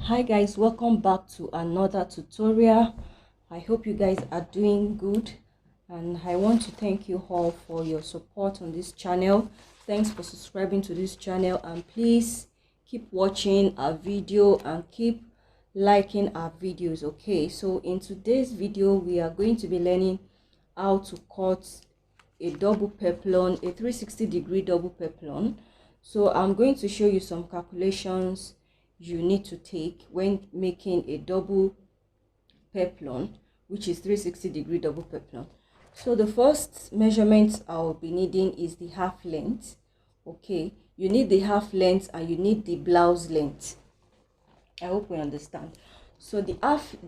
Hi guys, welcome back to another tutorial. I hope you guys are doing good, and I want to thank you all for your support on this channel. Thanks for subscribing to this channel, and please keep watching our video and keep liking our videos. Okay, so in today's video we are going to be learning how to cut a double peplum, a 360-degree double peplum. So I'm going to show you some calculations you need to take when making a double peplum, which is 360-degree double peplum. So the first measurement I'll be needing is the half length. Okay, you need the half length and you need the blouse length. I hope we understand. So the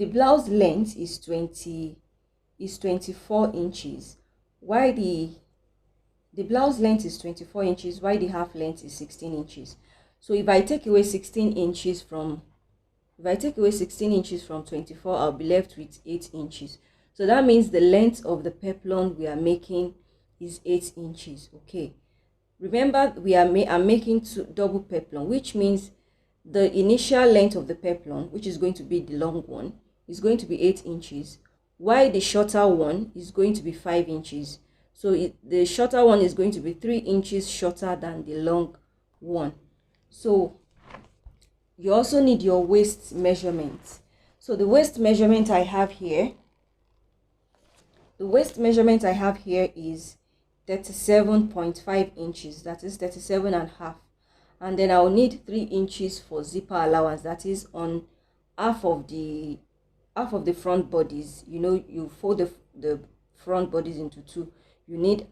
blouse length is 24 inches, while the blouse length is 24 inches, while the half length is 16 inches. So if I take away 16 inches from 24, I'll be left with 8 inches. So that means the length of the peplum we are making is 8 inches. Okay, remember I'm making double peplum, which means the initial length of the peplum, which is going to be the long one, is going to be 8 inches, while the shorter one is going to be 5 inches. So the shorter one is going to be 3 inches shorter than the long one. So you also need your waist measurement. So the waist measurement I have here is 37.5 inches, that is 37.5. And then I'll need 3 inches for zipper allowance, that is on half of the front bodies. You know, you fold the front bodies into two. You need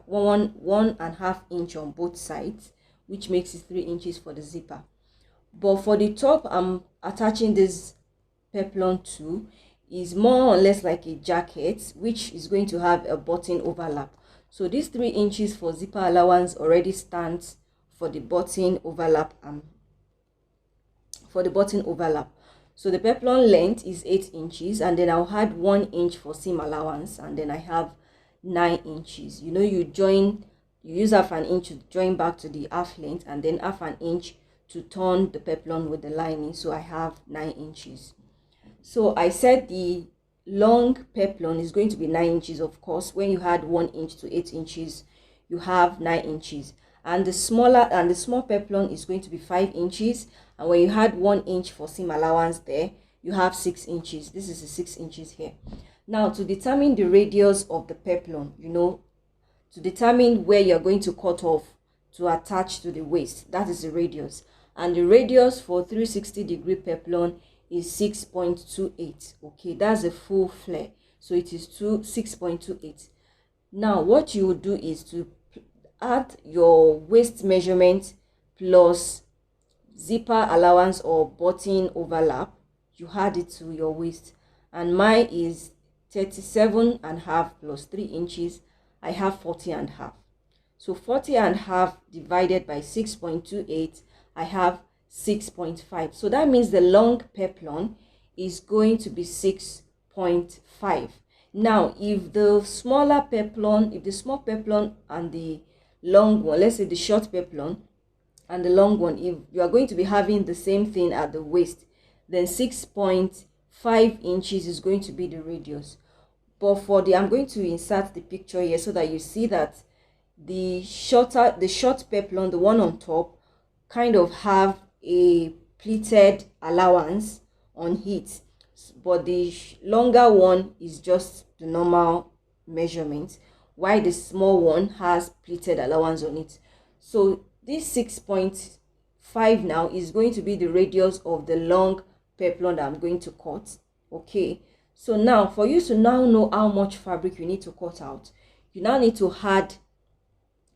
one and a half inch on both sides, which makes it 3 inches for the zipper. But for the top I'm attaching this peplum to is more or less like a jacket, which is going to have a button overlap. So this 3 inches for zipper allowance already stands for the button overlap. So the peplum length is 8 inches, and then I'll add 1 inch for seam allowance, and then I have 9 inches. You know, you use half an inch to join back to the half length, and then half an inch to turn the peplum with the lining. So I have 9 inches. So I said the long peplum is going to be 9 inches. Of course, when you add 1 inch to 8 inches, you have 9 inches. And the small peplum is going to be 5 inches. And when you add 1 inch for seam allowance there, you have 6 inches. This is the 6 inches here. Now, to determine the radius of the peplum, you know, to determine where you're going to cut off to attach to the waist, that is the radius. And the radius for 360-degree peplum is 6.28. Okay, that's a full flare, so it is 6.28. Now what you would do is to add your waist measurement plus zipper allowance or button overlap. You add it to your waist, and mine is 37.5 plus 3 inches. I have 40.5. So 40.5 divided by 6.28, I have 6.5. So that means the long peplum is going to be 6.5. Now if the small peplum and the long one, let's say the short peplum and the long one, if you are going to be having the same thing at the waist, then 6.5 inches is going to be the radius. But I'm going to insert the picture here so that you see that the short peplum, the one on top, kind of have a pleated allowance on it, but the longer one is just the normal measurement, while the small one has pleated allowance on it. So this 6.5 now is going to be the radius of the long peplum that I'm going to cut. Okay, so now for you to now know how much fabric you need to cut out, you now need to add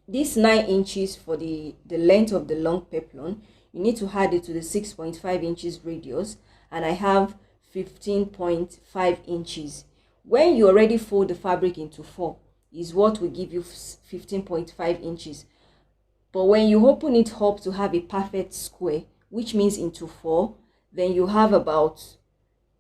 this 9 inches for the length of the long peplum. You need to add it to the 6.5 inches radius, and I have 15.5 inches. When you already fold the fabric into 4 is what will give you 15.5 inches. But when you open it up to have a perfect square, which means into 4, then you have about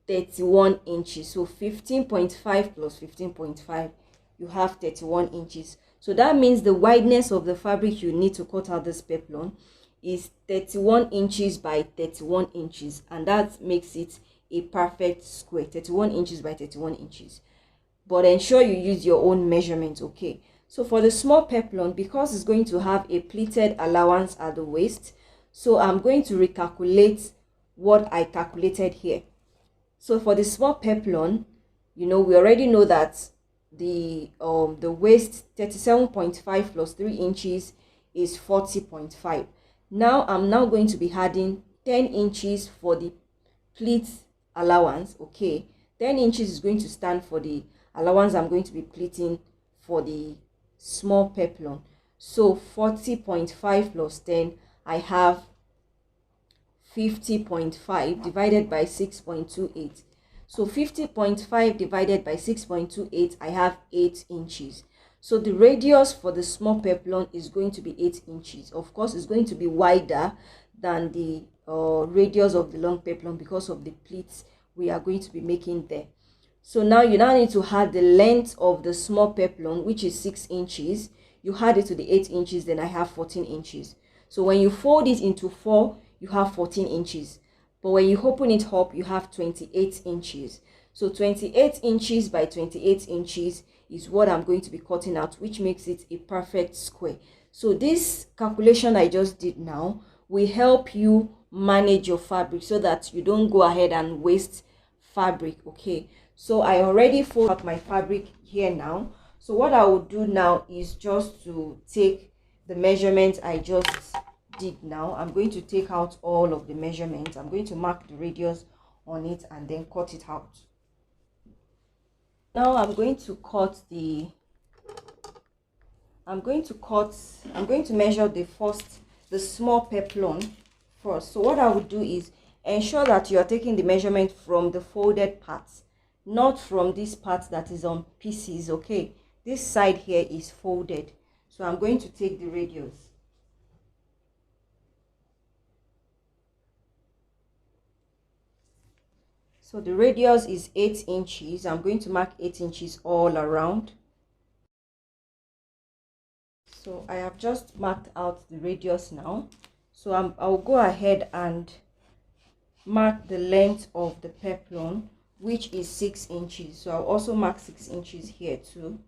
31 inches. So 15.5 plus 15.5, you have 31 inches. So that means the wideness of the fabric you need to cut out this peplum is 31 inches by 31 inches, and that makes it a perfect square. 31 inches by 31 inches. But ensure you use your own measurement. Okay, so for the small peplum, because it's going to have a pleated allowance at the waist, so I'm going to recalculate what I calculated here. So for the small peplum, we already know that the waist 37.5 plus 3 inches is 40.5. Now I'm going to be adding 10 inches for the pleat allowance. Okay, 10 inches is going to stand for the allowance I'm going to be pleating for the small peplum. So 40.5 plus 10, I have 50.5 divided by 6.28. So 50.5 divided by 6.28, I have 8 inches. So the radius for the small peplum is going to be 8 inches. Of course, it's going to be wider than the radius of the long peplum because of the pleats we are going to be making there. So now you need to add the length of the small peplum, which is 6 inches. You add it to the 8 inches, then I have 14 inches. So when you fold it into 4, you have 14 inches. But when you open it up, you have 28 inches. So 28 inches by 28 inches is what I'm going to be cutting out, which makes it a perfect square. So this calculation I just did now will help you manage your fabric so that you don't go ahead and waste fabric. Okay, so I already folded out my fabric here now. So what I will do now is just to take the measurement I just did now. I'm going to take out all of the measurements. I'm going to mark the radius on it and then cut it out. Now I'm going to measure the small peplum first. So what I would do is ensure that you are taking the measurement from the folded parts, not from this part that is on pieces. Okay, this side here is folded, so I'm going to take the radius. So the radius is 8 inches. I'm going to mark 8 inches all around. So I have just marked out the radius now. So I'll go ahead and mark the length of the peplum, which is 6 inches. So I'll also mark 6 inches here too.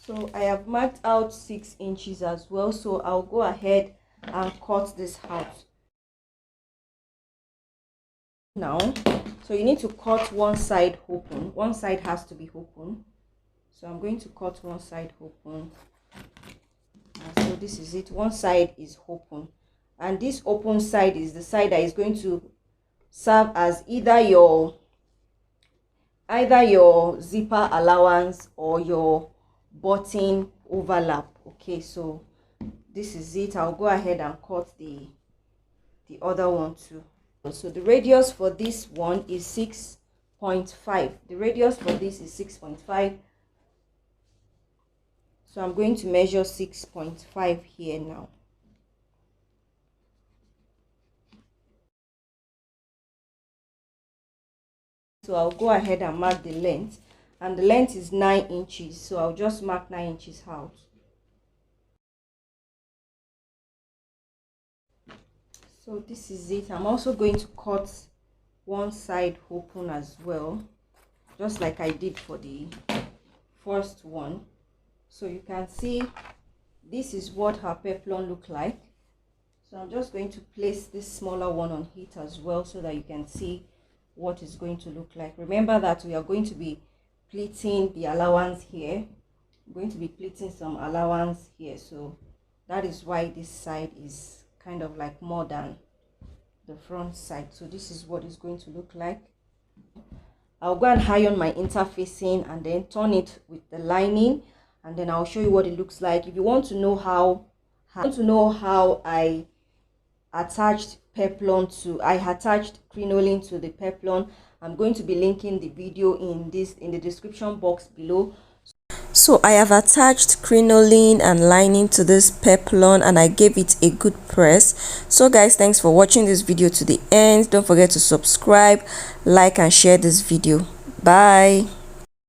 So I have marked out 6 inches as well. So I'll go ahead and cut this out now. So you need to cut one side open. One side has to be open. So I'm going to cut one side open. And so this is it. One side is open, and this open side is the side that is going to serve as either your zipper allowance or your button overlap. Okay, so this is it. I'll go ahead and cut the other one too. So the radius for this one is 6.5. The radius for this is 6.5. So I'm going to measure 6.5 here now. So I'll go ahead and mark the length, and the length is 9 inches. So I'll just mark 9 inches out. So this is it. I'm also going to cut one side open as well, just like I did for the first one. So you can see this is what her peplum look like. So I'm just going to place this smaller one on it as well so that you can see what it's going to look like. Remember that we are going to be pleating the allowance here. I'm going to be pleating some allowance here, so that is why this side is kind of like more than the front side. So this is what it's going to look like. I'll go and iron my interfacing and then turn it with the lining, and then I'll show you what it looks like. If you want to know how I attached crinoline to the peplum, I'm going to be linking the video in the description box below. So I have attached crinoline and lining to this peplum, and I gave it a good press. So guys, thanks for watching this video to the end. Don't forget to subscribe, like and share this video. Bye.